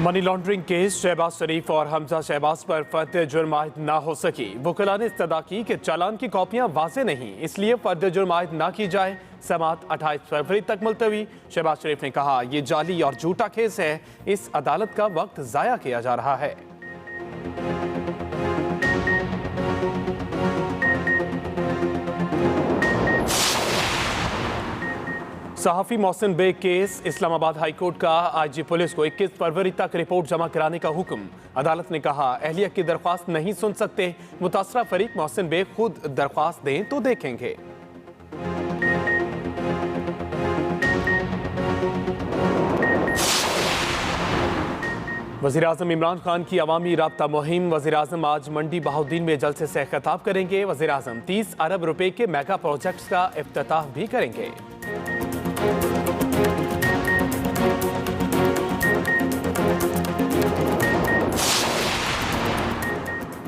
Money laundering case Shahbaz शरीफ और हमजा शहबाज पर फर्द जुर्म आयद ना हो सकी। वकला ने इस्तदा की कि चालान की कॉपियां वाज़ेह नहीं, इसलिए फर्द जुर्म आयद ना की जाए। समाअत 28 फरवरी तक मुलतवी। शहबाज शरीफ ने कहा, ये जाली और झूठा केस है, इस अदालत का वक्त ज़ाया किया जा रहा है। सहाफ़ी Mohsin Baig case. Islamabad high court का आईजी पुलिस को 21 फरवरी तक रिपोर्ट जमा कराने का हुक्म। अदालत ने कहा, अहलियत की दरख्वास्त नहीं सुन सकते, मुतासरा फरीक मोहसिन बेग खुद दरख्वास्त दें तो देखेंगे। वज़ीर-ए-आज़म इमरान खान की अवामी राब्ता मुहिम। वज़ीर-ए-आज़म आज मंडी बहाउद्दीन में जलसे से खिताब करेंगे। वज़ीर-ए-आज़म 30 अरब रुपए के मेगा प्रोजेक्ट्स का इफ्तिताह भी करेंगे।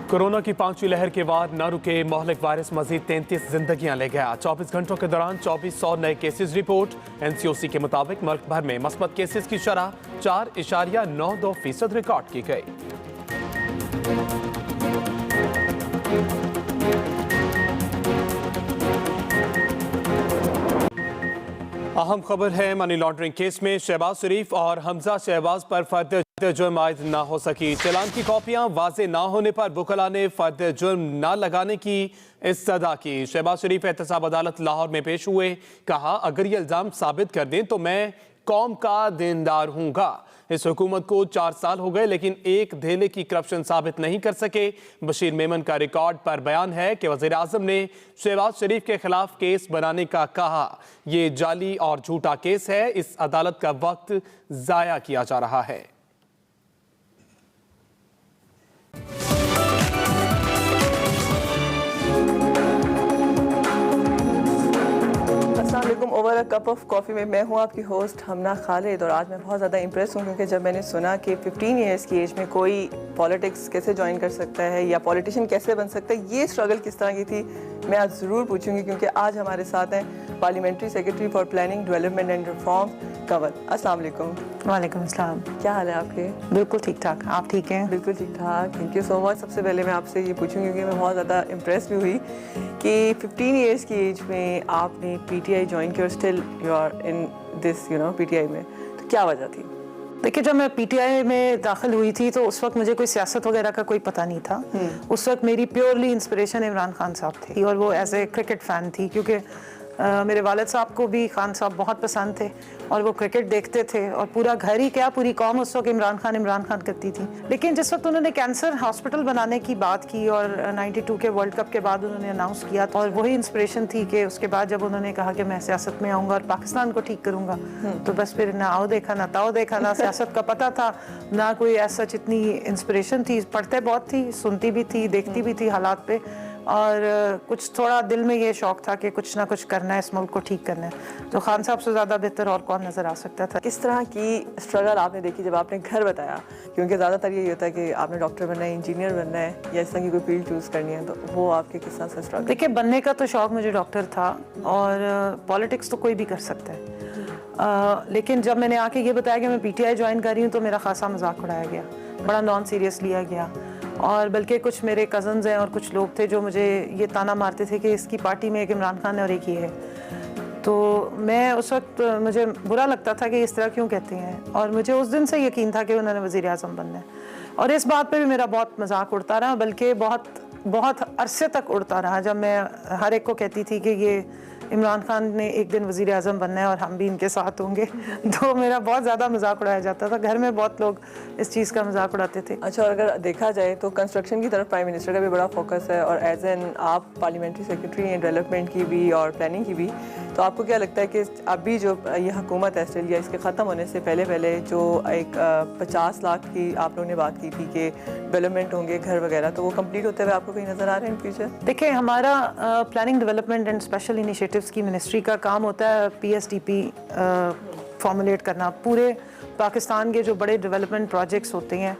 कोरोना की पांचवी लहर के बाद न रुके मोहलिक वायरस मजीद 33 जिंदगियां ले गया। 24 घंटों के दौरान 2400 नए केसेस रिपोर्ट। NCOC के मुताबिक मुल्क भर में मस्बत केसेस की शरह 4.92% रिकॉर्ड की गई। अहम खबर है, मनी लॉन्ड्रिंग केस में शहबाज शरीफ और हमजा शहबाज पर फर्द जुर्म आयद ना हो सकी। चालान की कॉपियां वाज़ेह ना होने पर वकला ने फर्द जुर्म ना लगाने की इस्तदा की। शहबाज शरीफ एहतसाब अदालत लाहौर में पेश हुए। कहा, अगर ये इल्ज़ाम साबित कर दें तो मैं कौम का देनदार हूँगा। इस हुकूमत को 4 साल हो गए लेकिन एक धेले की करप्शन साबित नहीं कर सके। बशीर मेमन का रिकॉर्ड पर बयान है कि वज़ीर आज़म ने शहबाज शरीफ के खिलाफ केस बनाने का कहा। ये जाली और झूठा केस है, इस अदालत का वक्त ज़ाया किया जा रहा है। Over a cup of coffee में मैं हूँ आपकी होस्ट हमना खालिद। और आज मैं बहुत ज़्यादा इम्प्रेस हूँ क्योंकि जब मैंने सुना कि 15 ईयर्स की एज में कोई पॉलिटिक्स कैसे ज्वाइन कर सकता है या पॉलिटिशियन कैसे बन सकता है, ये स्ट्रगल किस तरह की थी, मैं आज ज़रूर पूछूंगी। क्योंकि आज हमारे साथ हैं parliamentary secretary for planning development and reform Kanwal. अस्सलाम वालेकुम। वालेकुम अस्सलाम। क्या हाल है आपके? बिल्कुल ठीक ठाक, आप ठीक हैं? बिल्कुल ठीक ठाक, थैंक यू सो मच। सबसे पहले मैं आपसे ये पूछूंगी क्योंकि मैं बहुत ज़्यादा इम्प्रेस भी हुई कि 15 ईयर्स की एज में आपने PTI ज्वाइन किया और still you are in this PTI में, तो क्या वजह थी? देखिए, जब मैं PTI में दाखिल हुई थी तो उस वक्त मुझे कोई सियासत वगैरह का कोई पता नहीं था। उस वक्त मेरी प्योरली इंस्पिरेशन इमरान खान साहब थी और वो एज ए क्रिकेट फ़ैन थी क्योंकि मेरे वालिद साहब को भी खान साहब बहुत पसंद थे और वो क्रिकेट देखते थे और पूरा घर ही क्या पूरी कौम उस वक्त इमरान खान करती थी। लेकिन जिस वक्त उन्होंने कैंसर हॉस्पिटल बनाने की बात की और 92 के वर्ल्ड कप के बाद उन्होंने अनाउंस किया और वही इंस्पिरेशन थी कि उसके बाद जब उन्होंने कहा कि मैं सियासत में आऊँगा और पाकिस्तान को ठीक करूँगा, तो बस फिर ना आओ देखा ना ताओ देखा, ना सियासत का पता था ना कोई ऐसा इतनी इंस्पिरेशन थी। पढ़ते बहुत थी, सुनती भी थी, देखती भी थी हालात पे, और कुछ थोड़ा दिल में ये शौक था कि कुछ ना कुछ करना है, इस मुल्क को ठीक करना है। तो खान साहब से ज़्यादा बेहतर और कौन नज़र आ सकता था। किस तरह की स्ट्रगल आपने देखी जब आपने घर बताया? क्योंकि ज़्यादातर यही होता है कि आपने डॉक्टर बनना है, इंजीनियर बनना है या इस तरह की कोई फील्ड चूज़ करनी है, तो वो आपके किस तरह से स्ट्रगल? देखिए, बनने का तो शौक़ मुझे डॉक्टर था और पॉलिटिक्स तो कोई भी कर सकता है। लेकिन जब मैंने आके ये बताया कि मैं PTI ज्वाइन कर रही हूँ तो मेरा खासा मजाक उड़ाया गया, बड़ा नॉन सीरियस लिया गया। और बल्कि कुछ मेरे कज़न्स हैं और कुछ लोग थे जो मुझे ये ताना मारते थे कि इसकी पार्टी में एक इमरान खान है और एक ये है। तो मैं उस वक्त मुझे बुरा लगता था कि इस तरह क्यों कहते हैं, और मुझे उस दिन से यकीन था कि उन्होंने वज़ीर आज़म बनना है। और इस बात पे भी मेरा बहुत मजाक उड़ता रहा, बल्कि बहुत अरसे तक उड़ता रहा, जब मैं हर एक को कहती थी कि ये इमरान खान ने एक दिन वज़ीर आज़म बनना है और हम भी इनके साथ होंगे। तो मेरा बहुत ज़्यादा मजाक उड़ाया जाता था, घर में बहुत लोग इस चीज़ का मजाक उड़ाते थे। अच्छा, और अगर देखा जाए तो कंस्ट्रक्शन की तरफ प्राइम मिनिस्टर का भी बड़ा फोकस है और एज एन आप पार्लियामेंट्री सेक्रेटरी हैं डेवलपमेंट की भी और प्लानिंग की भी, तो आपको क्या लगता है कि अभी जो ये हुकूमत है ऑस्ट्रेलिया, इसके ख़त्म होने से पहले जो एक 50 लाख की आप लोगों ने बात की थी कि डेवलपमेंट होंगे घर वगैरह, तो वो कंप्लीट होते हुए आपको कहीं नज़र आ रहे हैं इन फ्यूचर? देखिए, हमारा planning development and special initiatives की मिनिस्ट्री का काम होता है PSDP फॉर्मुलेट करना। पूरे पाकिस्तान के जो बड़े डेवलपमेंट प्रोजेक्ट्स होते हैं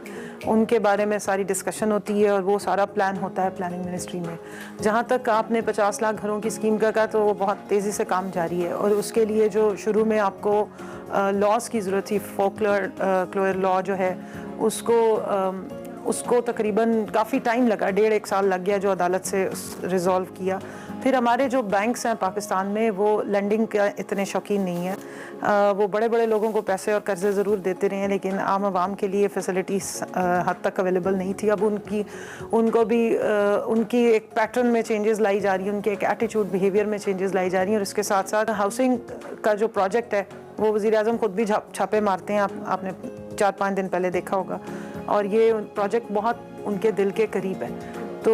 उनके बारे में सारी डिस्कशन होती है और वो सारा प्लान होता है प्लानिंग मिनिस्ट्री में। जहाँ तक आपने 50 लाख घरों की स्कीम का कहा, तो वो बहुत तेज़ी से काम जारी है और उसके लिए जो शुरू में आपको लॉज की ज़रूरत थी, फोकलोर लॉ जो है उसको तकरीबन काफ़ी टाइम लगा, 1.5 साल लग गया जो अदालत से रिजॉल्व किया। फिर हमारे जो बैंक्स हैं पाकिस्तान में वो लेंडिंग का इतने शौकीन नहीं है, वो बड़े बड़े लोगों को पैसे और कर्जे ज़रूर देते रहे हैं लेकिन आम आवाम के लिए फैसिलिटीज़ हद तक अवेलेबल नहीं थी। अब उनको भी उनकी एक पैटर्न में चेंजेस लाई जा रही हैं, उनके एक एटीट्यूड बिहेवियर में चेंजेस लाई जा रही हैं। और इसके साथ साथ हाउसिंग का जो प्रोजेक्ट है वो वज़ीर-ए-आज़म खुद भी छापे मारते हैं, आपने 4-5 दिन पहले देखा होगा, और ये प्रोजेक्ट बहुत उनके दिल के करीब है। तो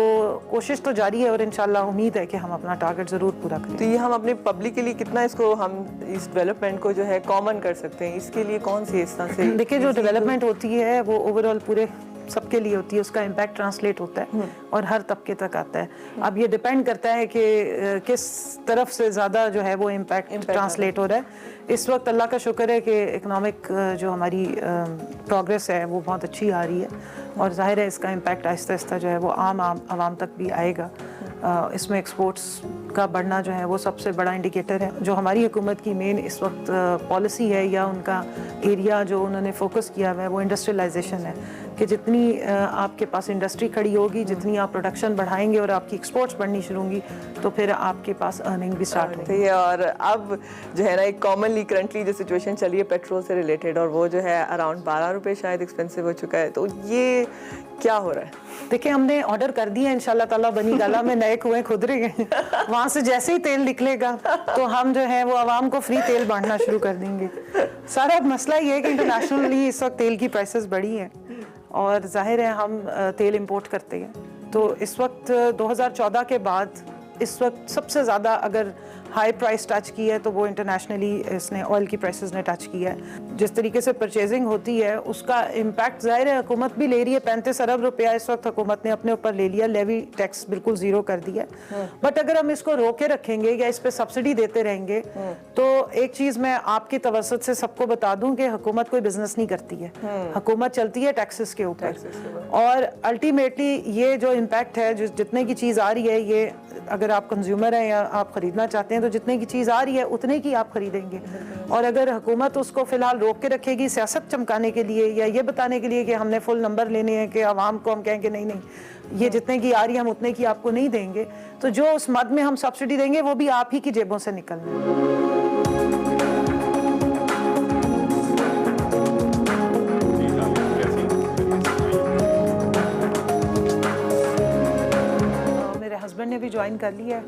कोशिश तो जारी है और इंशाल्लाह उम्मीद है कि हम अपना टारगेट ज़रूर पूरा करें। तो ये हम अपने पब्लिक के लिए कितना इसको हम इस डेवलपमेंट को जो है कॉमन कर सकते हैं, इसके लिए कौन सी इस तरह से देखिए जो डेवलपमेंट होती है वो ओवरऑल पूरे सबके लिए होती है, उसका इम्पैक्ट ट्रांसलेट होता है और हर तबके तक आता है। अब ये डिपेंड करता है कि किस तरफ से ज़्यादा जो है वो इम्पैक्ट ट्रांसलेट हो रहा है। इस वक्त अल्लाह का शुक्र है कि इकनॉमिक जो हमारी प्रोग्रेस है वो बहुत अच्छी आ रही है और ज़ाहिर है इसका इम्पैक्ट आहिस्ता आहिस्ता जो है वो आम आवाम तक भी आएगा। इसमें एक्सपोर्ट्स का बढ़ना जो है वो सबसे बड़ा इंडिकेटर है। जो हमारी हुकूमत की मेन इस वक्त पॉलिसी है या उनका एरिया जो उन्होंने फोकस किया हुआ है वो इंडस्ट्रियलाइजेशन है कि जितनी आपके पास इंडस्ट्री खड़ी होगी, जितनी आप प्रोडक्शन बढ़ाएंगे और आपकी एक्सपोर्ट्स बढ़नी शुरू होंगी तो फिर आपके पास अर्निंग भी स्टार्ट होगी। और अब जो है ना एक कॉमनली करंटली जो सिचुएशन चली है पेट्रोल से रिलेटेड और वो जो है अराउंड 12 रुपये शायद एक्सपेंसिव हो चुका है, तो ये क्या हो रहा है? देखिए हमने ऑर्डर कर दिया इंशाल्लाह ताला, बनी गाला में नए कुएं खुद रहे हैं, वहाँ से जैसे ही तेल निकलेगा तो हम जो है वो आवाम को फ्री तेल बांटना शुरू कर देंगे। सारा मसला ये है कि इंटरनेशनली इस वक्त तेल की प्राइसेस बढ़ी हैं और जाहिर है हम तेल इंपोर्ट करते हैं, तो इस वक्त 2014 के बाद इस वक्त सबसे ज़्यादा अगर हाई प्राइस टच की है तो वो इंटरनेशनली इसने ऑयल की प्राइसेस ने टच किया है। जिस तरीके से परचेजिंग होती है उसका इम्पैक्ट ज़ाहिर है हुकूमत भी ले रही है। 35 अरब रुपया इस वक्त हुकूमत ने अपने ऊपर ले लिया, लेवी टैक्स बिल्कुल ज़ीरो कर दिया। बट अगर हम इसको रोके रखेंगे या इस पर सब्सिडी देते रहेंगे तो एक चीज़ मैं आपकी तवसत से सबको बता दूं कि हुकूमत कोई बिजनेस नहीं करती है, हुकूमत चलती है टैक्सेस के ऊपर। और अल्टीमेटली ये जो इम्पैक्ट है जितने की चीज़ आ रही है, ये अगर आप कंज्यूमर हैं या आप ख़रीदना चाहते हैं तो जितने की चीज़ आ रही है उतने की आप खरीदेंगे। और अगर हुकूमत उसको फ़िलहाल रोक के रखेगी सियासत चमकाने के लिए या ये बताने के लिए कि हमने फुल नंबर लेने हैं कि आवाम को हम कहें कि नहीं नहीं ये जितने की आ रही है हम उतने की आपको नहीं देंगे, तो जो उस मद में हम सब्सिडी देंगे वो भी आप ही की जेबों से निकलना है। हस्बैंड ने भी ज्वाइन कर लिया है।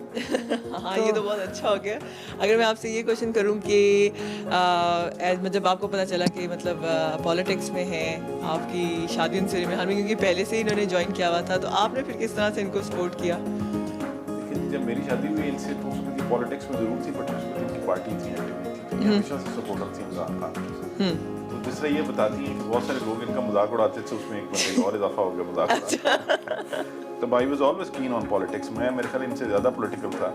हाँ तो ये तो बहुत अच्छा हो गया। अगर मैं आपसे ये क्वेश्चन करूं कि जब आपको पता चला कि मतलब पॉलिटिक्स में है, आपकी शादी उनसे रिमेहान में क्योंकि पहले से ही इन्होंने ज्वाइन किया हुआ था, तो आपने फिर किस तरह से इनको सपोर्ट किया? लेकिन जब मेरी शादी हुई इनसे तो उसमें पॉलिटिक्स में ज़रूर थी, बट उसमें इनकी पार्टी थी, हमेशा से सपोर्टर थी इमरान खान। तो जिस तरह ये बताती हैं कि बहुत सारे लोग इनका मजाक उड़ाते थे, उसमें एक बंदे और इजाफा हो गया मजाक। तो I was always keen on politics. मैं मेरे ख्याल इनसे ज़्यादा पॉलिटिकल था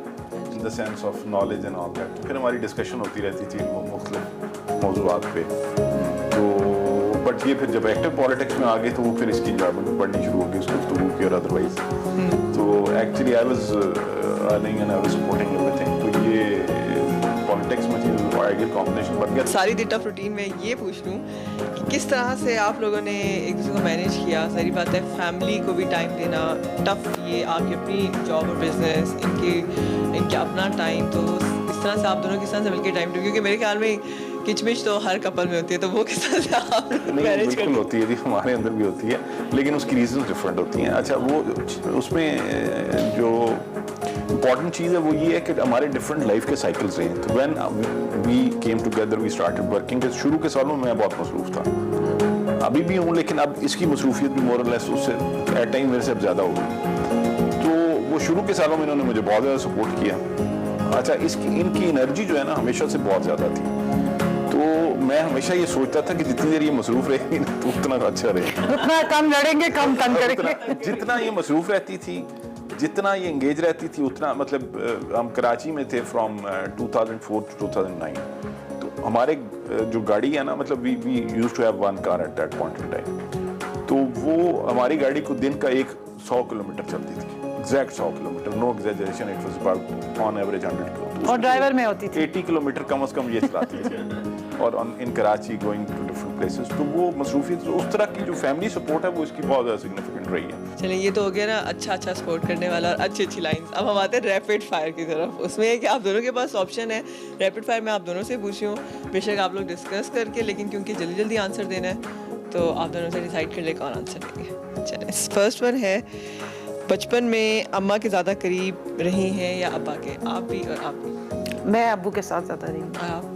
in the sense of knowledge and all that. फिर हमारी डिस्कशन होती रहती थी मुख्तलिफ मौज़ूआत पे। तो बट ये फिर जब एक्टिव पॉलिटिक्स में आ गए तो वो फिर इसकी इन्वायरमेंट बढ़नी शुरू हो गई, उसको गुफ्तगू की और अदरवाइज। तो actually I was earning and I was supporting everything. तो ये पॉलिटिक्स में थी, आइडियल कॉम्बिनेशन बन गया। सारी दी टफ रूटीन में ये पूछ लूँ कि किस तरह से आप लोगों ने एक दूसरे को मैनेज किया? सारी बात है फैमिली को भी टाइम देना टफ, ये आपकी अपनी जॉब और बिजनेस, इनके अपना टाइम, तो इस तरह से आप दोनों किस तरह से मिलकर टाइम, क्योंकि मेरे ख्याल में किचमिच तो हर कपल में होती है, तो वो किस तरह से आप मैनेज करते हैं? होती है, हमारे अंदर भी होती है, लेकिन उसकी रीजन डिफरेंट होती हैं। अच्छा, वो उसमें जो इम्पॉर्टेंट चीज़ है वो ये है कि हमारे डिफरेंट लाइफ के साइकिल्स हैं। तो when we came together we started working. शुरू के सालों में मैं बहुत मसरूफ़ था, अभी भी हूँ, लेकिन अब इसकी मसरूफियत भी मोर और लेस उससे एट टाइम मेरे से अब ज़्यादा हो गई। तो वो शुरू के सालों में इन्होंने मुझे बहुत ज़्यादा सपोर्ट किया। अच्छा, इनकी एनर्जी जो है ना हमेशा से बहुत ज़्यादा थी। तो मैं हमेशा ये सोचता था कि जितनी देर ये मसरूफ़ रहेगी ना तो उतना अच्छा रहेगा, उतना कम लड़ेंगे, कम तंग करेंगे। जितना ये मसरूफ़ रहती थी, जितना ये इंगेज रहती थी, उतना मतलब हम कराची में थे फ्रॉम 2004 to 2009। तो हमारे जो गाड़ी है ना, मतलब we used to have one car at that point in time. तो वो हमारी गाड़ी को दिन का 100 किलोमीटर चलती थी, exact 100 kilometre, no exaggeration, it was about on average 100 kilometre. और ड्राइवर में होती थी 80 किलोमीटर कम से कम ये चलाती थी। और in Karachi going to different places, तो वो मसरूफियत उस तरह की जो फैमिली सपोर्ट है वो इसकी बहुत ज़्यादा सिग्निफिकेंट रही है। चलिए ये तो हो गया ना अच्छा सपोर्ट करने वाला और अच्छी अच्छी लाइंस। अब हम आते हैं रैपिड फायर की तरफ। उसमें है कि आप दोनों के पास ऑप्शन है। रैपिड फायर में आप दोनों से पूछी हूँ, बेशक आप लोग डिस्कस करके, लेकिन क्योंकि जल्दी जल्दी आंसर देना है तो आप दोनों से डिसाइड कर ले कौन आंसर देंगे। चलिए फर्स्ट वन है, बचपन में अम्मा के ज़्यादा करीब रही हैं या अब्बा के? आप भी और आप भी। मैं अब्बू के साथ ज़्यादा रही हूँ। आप